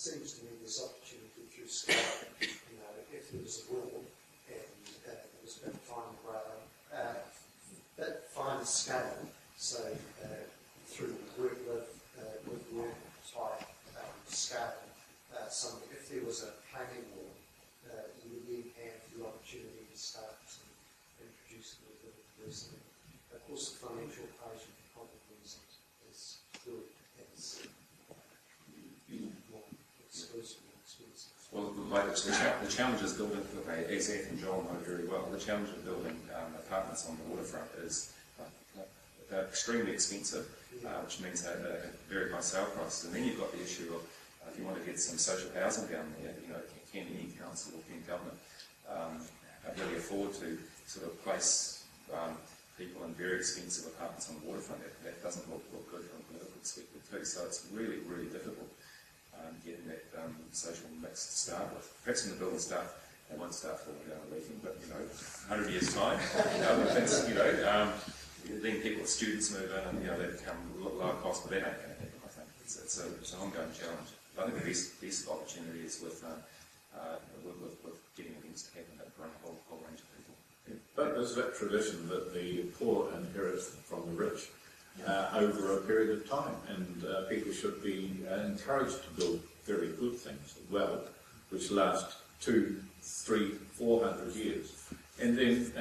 seems to me this opportunity through scale, if there was a will and it was about fine scale, so through work with work type scale, if there was a planning wall, you would then have the opportunity to start to introduce it with the person. Of course, the financial equation probably is good as more exclusive and expensive. Well, the challenge is building, as Ath and Joel know very well, the challenge of building apartments on the waterfront is they're extremely expensive, which means they're very high sale prices. And then you've got the issue of if you want to get some social housing down there, can any council or can government really afford to sort of place people in very expensive apartments on the waterfront? That doesn't look good from a political perspective too. So it's really, really difficult getting that social mix to start with. Perhaps when the building start, they won't start falling down and leaking, but 100 years time, then people, students move in, and they become low cost, but that ain't going to happen. I think it's an ongoing challenge. I think the best opportunity is with getting things to happen for a whole range of people. Yeah. But there's that tradition that the poor inherit from the rich over a period of time, and people should be encouraged to build very good things, which last 200, 300, 400 years, and then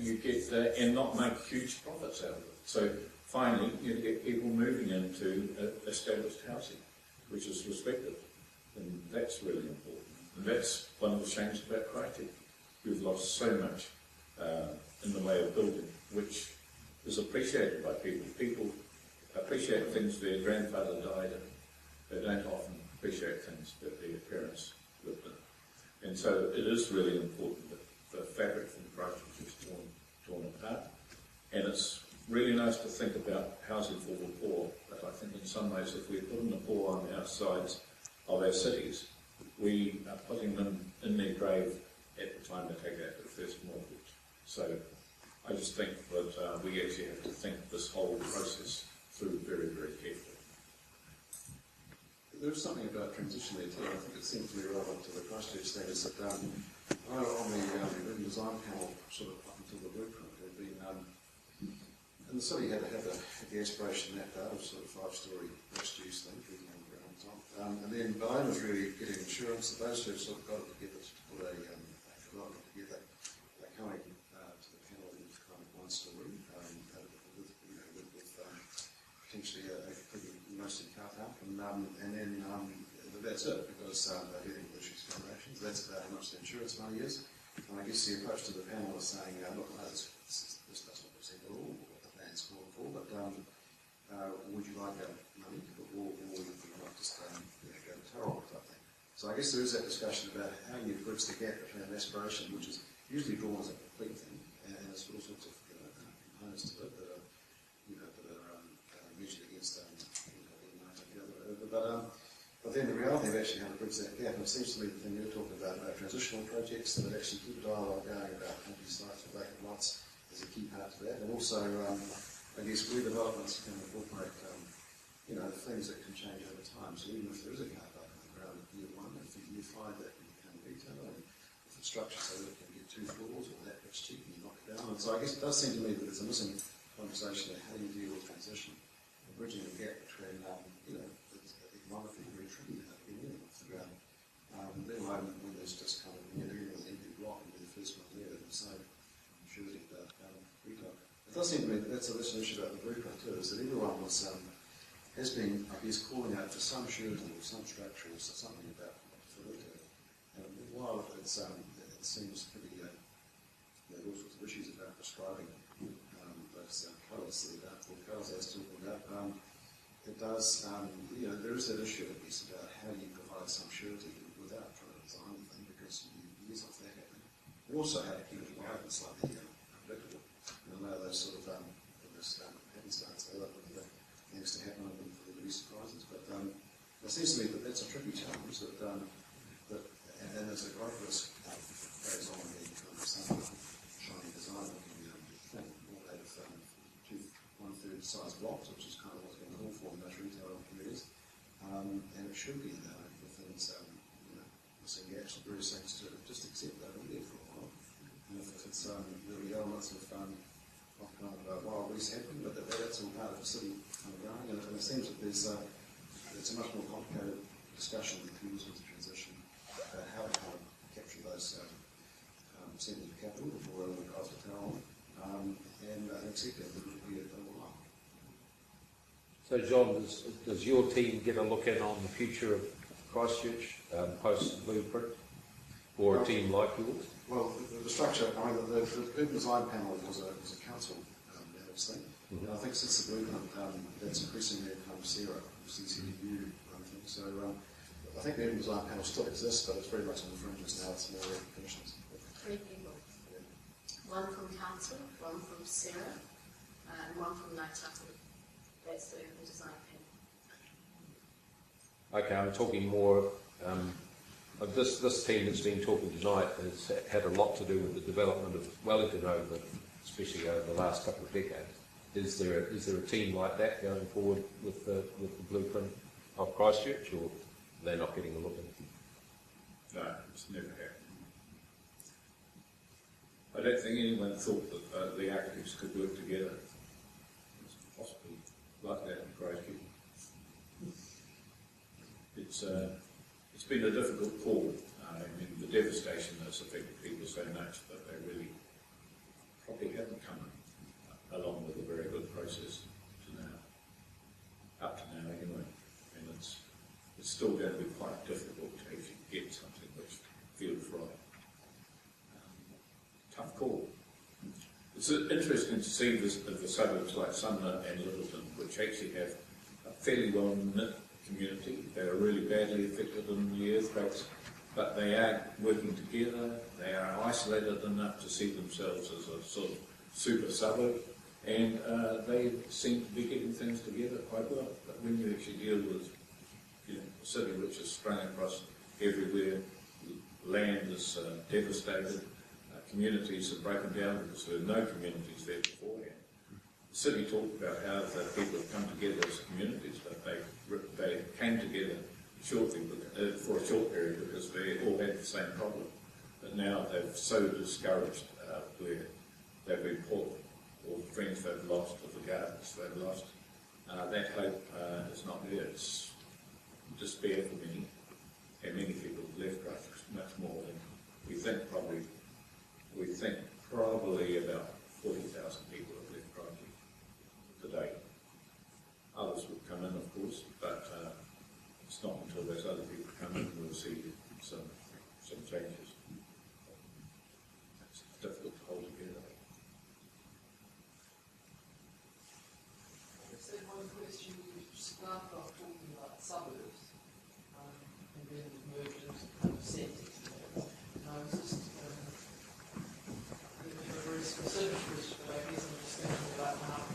you get and not make huge profits out of it. So finally, you get people moving into established housing, which is respected, and that's really important. And that's one of the shames about Christchurch. We've lost so much in the way of building, which is appreciated by people. People appreciate things their grandfather died in. They don't often appreciate things that their parents lived in. And so it is really important that the fabric from Christchurch is torn apart. And it's really nice to think about housing for the poor, but I think in some ways if we're putting the poor on the outsides of our cities, we are putting them in their grave at the time they take out their first mortgage. So I just think that we actually have to think this whole process through very, very carefully. There's something about transition there too. I think it seems to be relevant to the Christchurch status that on the design panel, sort of up until the blueprint, had been, and the city had the aspiration that of sort of 5-story mixed-use thing, keeping on the ground on top. And then Bowen was really getting insurance that those two sort of got it together to put a development together. They're coming to the panel with kind of 1 story, with potentially a pretty mostly car park, and then that's it, because they're dealing with issues foundations. That's about how much the insurance money is. And I guess the approach to the panel is saying, look, no, this doesn't represent at all what the plan's calling for, but would you like our money, or would you like just go to Tauranga type thing? So I guess there is that discussion about how you bridge the gap between an aspiration, which is usually drawn as a complete thing, and it's all sorts of components to it that are measured against but then the reality of actually how to bridge that gap, and it seems to me the thing you're talking about transitional projects that actually keep a dialogue going about country sites and vacant lots is a key part to that, and also I guess redevelopments can incorporate things that can change over time. So even if there is a car park on the ground at year 1, if you find that can become retail, and if the structure so that it can get 2 floors or that bit's cheap and you knock it down. And so I guess it does seem to me that there's a missing conversation about how you deal with transition and bridging the gap between it's economically very tricky to get anything off the ground. Let alone when there's just kind of dealing with an empty block and be the first one there, there's no surety about retail. It does seem to me that that's an issue about the blueprint too, is that everyone has been, I guess, calling out for some surety or some structure or something about for retail. And while it seems pretty, there are all sorts of issues about prescribing those colours, the dark colours I was talking about, it does, there is that issue, I guess, about how you provide some surety without trying to design the thing, because years off that happening. And also how to keep it alive and slightly unpredictable, and allow those sort of happenstance, allow things to happen and for there to be surprises. But it seems to me that that's a tricky challenge, and there's a great risk that goes on in kind of some shiny design looking more out of 1/3 size blocks, which is kind of what's been called for in most retail communities. And it should be within seeing the actual various things to just accept that in there for a while. And if it's the elements of kind of wild west happening, but that's all part of the city kind of growing, and it seems that it's a much more complicated discussion with the transition about how to kind of capture those centres of capital before the guys to tell on, and accept that it would be a while. So John, does your team get a look in on the future of Christchurch post-blueprint, or a team like yours? Well, the structure, I mean, the urban design panel was a council thing. And I think since the blueprint, that's increasingly kind of Sarah, CCDU thing. So I think the urban design panel still exists, but it's very much on the fringes now. It's more recognitions. 3 people. Yeah. One from council, one from Sarah, and one from Naitapu. That's the urban design panel. Okay, I'm talking more. This team that's been talking tonight has had a lot to do with the development of Wellington especially over the last couple of decades. Is there a team like that going forward with the blueprint of Christchurch, or they're not getting a look at it? No, it's never happened. I don't think anyone thought that the architects could work together. It's possibly like that in Christchurch. It's been a difficult call. I mean, the devastation has affected people so much that they really probably haven't come along with a very good process to now, up to now anyway. And it's still going to be quite difficult to actually get something which feels right. Tough call. It's interesting to see the suburbs like Sumner and Littleton, which actually have a fairly well-knit community. They are really badly affected in the earthquakes, but they are working together. They are isolated enough to see themselves as a sort of super suburb, and they seem to be getting things together quite well. But when you actually deal with a city which is sprung across everywhere, land is devastated, communities are broken down because there were no communities there beforehand. The city talked about how the people have come together as communities, but they came together shortly for a short period because they all had the same problem. But now they've so discouraged where they've been put, all the friends they've lost, or the gardens they've lost. That hope is not there. It's despair for many, and many people have left Christchurch, much more than we think. Probably about 40,000 people have left Christchurch today. Others will come in, of course, but it's not until those other people come in we'll see some changes. It's difficult to hold together. So one question, you started off talking about suburbs, and then it merged into kind of centres. And I was just a very specific question, but I guess I'm just thinking about now,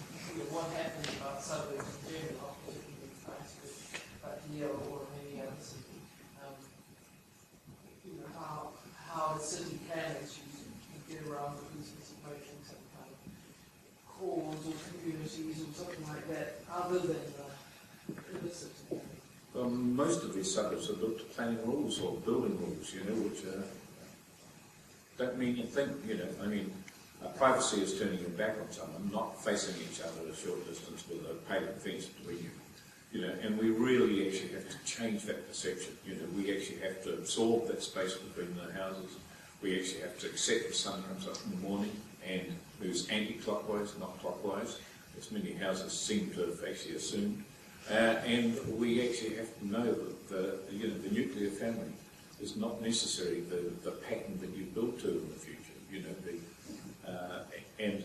what happens about suburbs in general, not particularly in Christchurch, but here or any other city. How a city can actually get around the business of making some kind of cause or communities or something like that, other than the city. Well, most of these suburbs are built to planning rules or building rules, which don't mean a thing, I mean, privacy is turning your back on someone, not facing each other at a short distance with a pavement fence between you. And we really actually have to change that perception. We actually have to absorb that space between the houses. We actually have to accept the sun comes up in the morning and moves anti-clockwise, not clockwise, as many houses seem to have actually assumed. And we actually have to know that the nuclear family is not necessarily the pattern that you build to in the future. And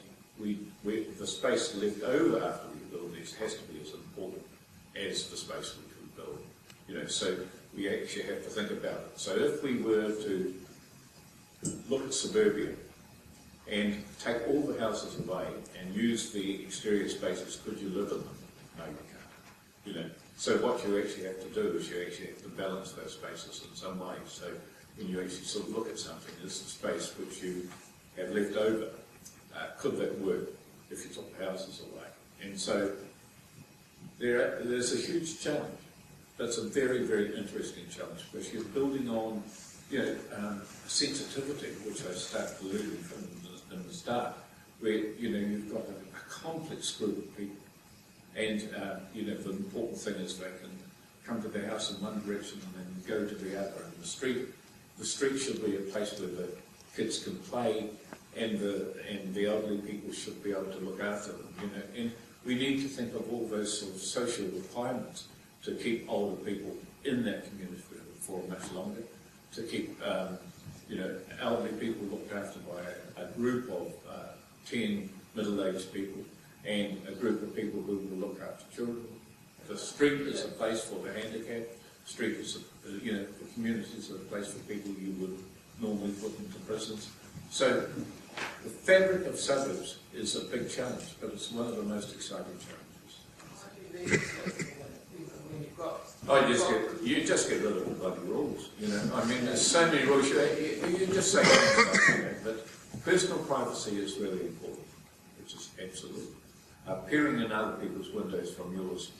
the space left over after we build this has to be as important as the space which we build. So we actually have to think about it. So if we were to look at suburbia and take all the houses away and use the exterior spaces, could you live in them? No, you can't. So what you actually have to do is you actually have to balance those spaces in some way. So when you actually sort of look at something, this is the space which you have left over. Could that work if you took the houses away? And so there's a huge challenge. That's a very, very interesting challenge, because you're building on, sensitivity, which I started alluding from in the start, where, you've got a complex group of people, and, the important thing is they can come to the house in one direction and then go to the other. And the street should be a place where the kids can play, and the elderly people should be able to look after them, and we need to think of all those sort of social requirements to keep older people in that community for much longer, to keep elderly people looked after by a group of 10 middle-aged people and a group of people who will look after children. The street is a place for the handicapped. The street is, the communities are a place for people you would normally put into prisons. So the fabric of suburbs is a big challenge, but it's one of the most exciting challenges. You just get rid of the bloody rules, I mean, there's so many rules. You just say things like that, but personal privacy is really important, which is absolute. Peering in other people's windows from yours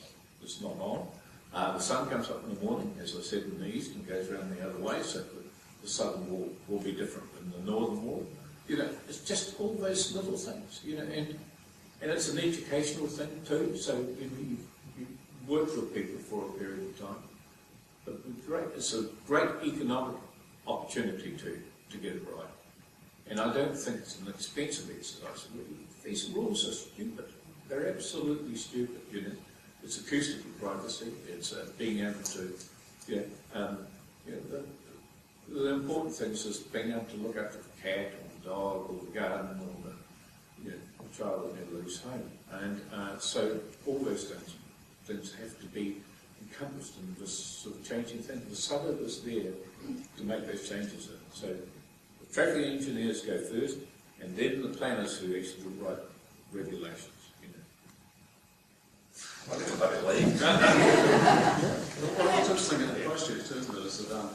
is not on. The sun comes up in the morning, as I said, in the east and goes around the other way, so the southern wall will be different than the northern wall. It's just all those little things, and it's an educational thing too, so you work with people for a period of time. But it's a great economic opportunity to get it right. And I don't think it's an expensive exercise. These rules are stupid. They're absolutely stupid, It's acoustical privacy, it's being able to, the important things is being able to look after the cat or the dog or the garden or the child that never leaves home. And so all those things have to be encompassed in this sort of changing thing. The suburb is there to make those changes in. So the traffic engineers go first, and then the planners who actually write regulations. What's interesting in the Christchurch too, isn't it, is that,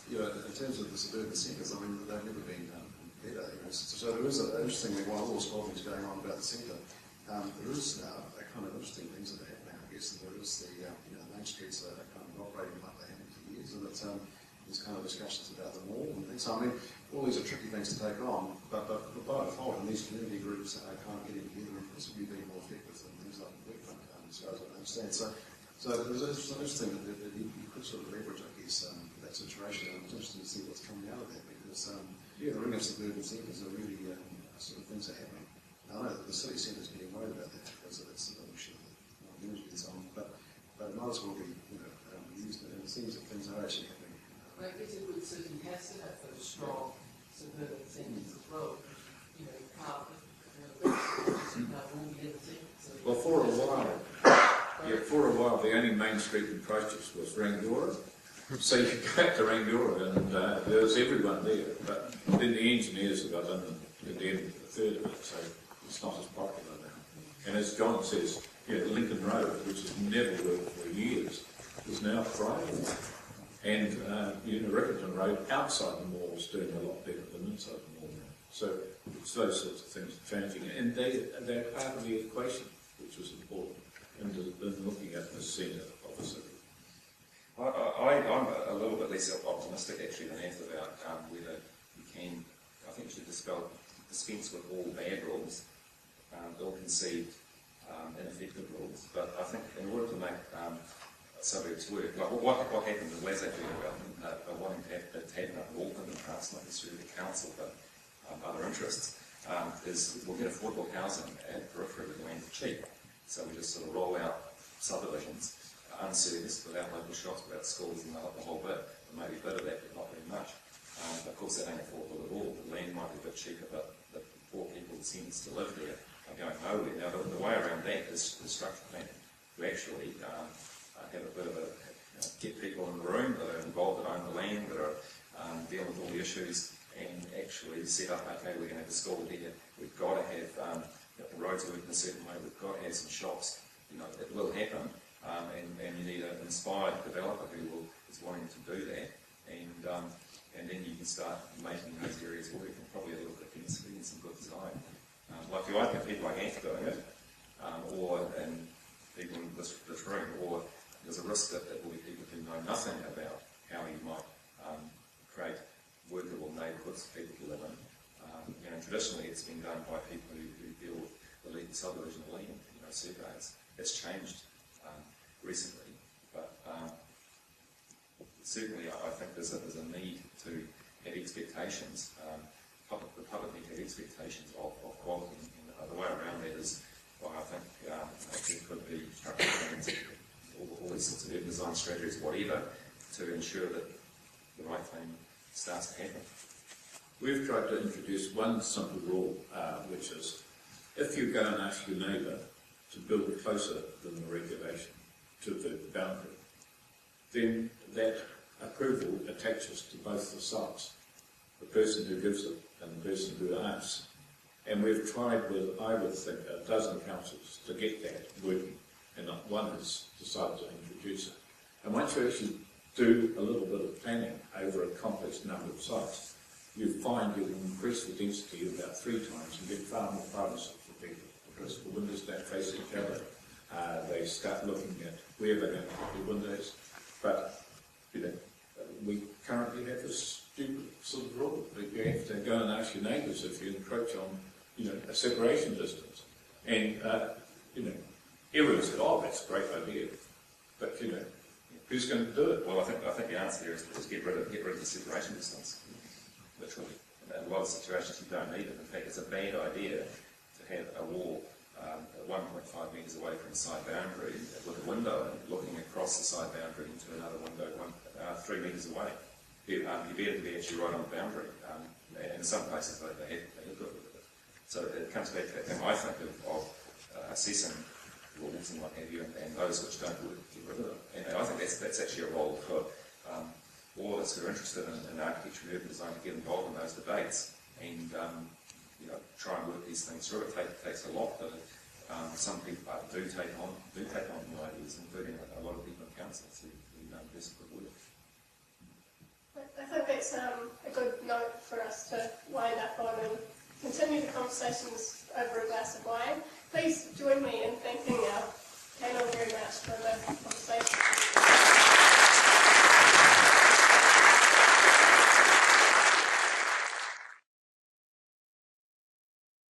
in terms of the suburban centres, I mean, they've never been better. So there is interestingly, while all this is going on about the centre, there is a kind of interesting things that are happening, I guess. There is the, Main Streets are kind of operating like they haven't for years, and that there's kind of discussions about the mall and things. So, I mean, all these are tricky things to take on, but by default, and these community groups are kind of getting together and possibly being more effective than things like the Workfront, as far as I understand. So it's interesting that you could sort of leverage, I guess, that situation, and it's interesting to see what's coming out of that, because the ring of suburban centres are really sort of things are happening. I know that the city centre is getting worried about that because it's an issue of energy and so on, but it might as well be used, and it seems that things are actually happening. I guess a good city has to have those strong suburban centres as well. You can't have all the other things. Well, for a while, the only main street in Christchurch was Rangiora. So you go out to Rangiora and there was everyone there, but then the engineers have got in and condemned a third of it, so it's not as popular now. And as John says, Lincoln Road, which has never worked for years, is now thriving. And Rickerton Road outside the mall is doing a lot better than inside the mall now. So it's those sorts of things changing, and they're part of the equation, which was important in looking at the centre of the city. I'm a little bit less optimistic actually than Ath about whether we can. I think we should dispense with all bad rules, ill-conceived, ineffective rules. But I think in order to make suburbs work, like what happened in Athfield about wanting to have it happen up in Auckland and perhaps not necessarily the council, but other interests, is we'll get affordable housing at periphery with land cheap. So we just sort of roll out subdivisions, unserviced, without local shops, without schools and the whole bit. There may be a bit of that, but not very much. Of course, that ain't affordable at all. The land might be a bit cheaper, but the poor people sentenced to live there are going nowhere. Now, the way around that is the structural plan to actually have a bit of get people in the room that are involved, that own the land, that are dealing with all the issues, and actually set up, okay, we're going to have a school here, we've got to have the roads are working a certain way, we've got to have some shops, it will happen, and you need an inspired developer who is wanting to do that, and then you can start making those areas work, and probably a little bit of density and some good design. Like you either have people like Ath doing it, or and people in this room, or there's a risk that there will be people who know nothing about how you might create workable neighbourhoods for people to live in. Traditionally it's been done by people who deal with the subdivision of land, surveys. It's changed recently, but certainly I think there's a need to have expectations. The public need to have expectations of quality, and the way around that is, well, I think there could be structural plans, all these sorts of urban design strategies, whatever, to ensure that the right thing starts to happen. We've tried to introduce one simple rule, which is, if you go and ask your neighbour to build closer than the regulation to the boundary, then that approval attaches to both the sides, the person who gives it and the person who asks. And we've tried with, I would think, a dozen councils to get that working, and not one has decided to introduce it. And once you actually do a little bit of planning over a complex number of sites, you find you can increase the density about 3 times and get far more privacy for people, because the windows don't face each other. They start looking at where they're going to put their windows. But we currently have this stupid sort of rule that you have to go and ask your neighbours if you encroach on a separation distance. And everyone said, oh, that's a great idea. But who's going to do it? Well, I think the answer here is get rid of the separation distance. Literally. In a lot of situations you don't need it. In fact, it's a bad idea to have a wall 1.5 metres away from the side boundary with a window looking across the side boundary into another window 3 metres away. You better be actually right on the boundary. And in some places they have got rid of it. So it comes back to that thing, I think, of assessing rules and what have you, and those which don't work, get rid of them. And I think that's actually a role for all of us who are interested in architecture and urban design to get involved in those debates and try and work these things through. It takes a lot, but some people do take on new ideas, including a lot of people in council who best good work. I think that's a good note for us to wind up on and continue the conversations over a glass of wine. Please join me in thanking our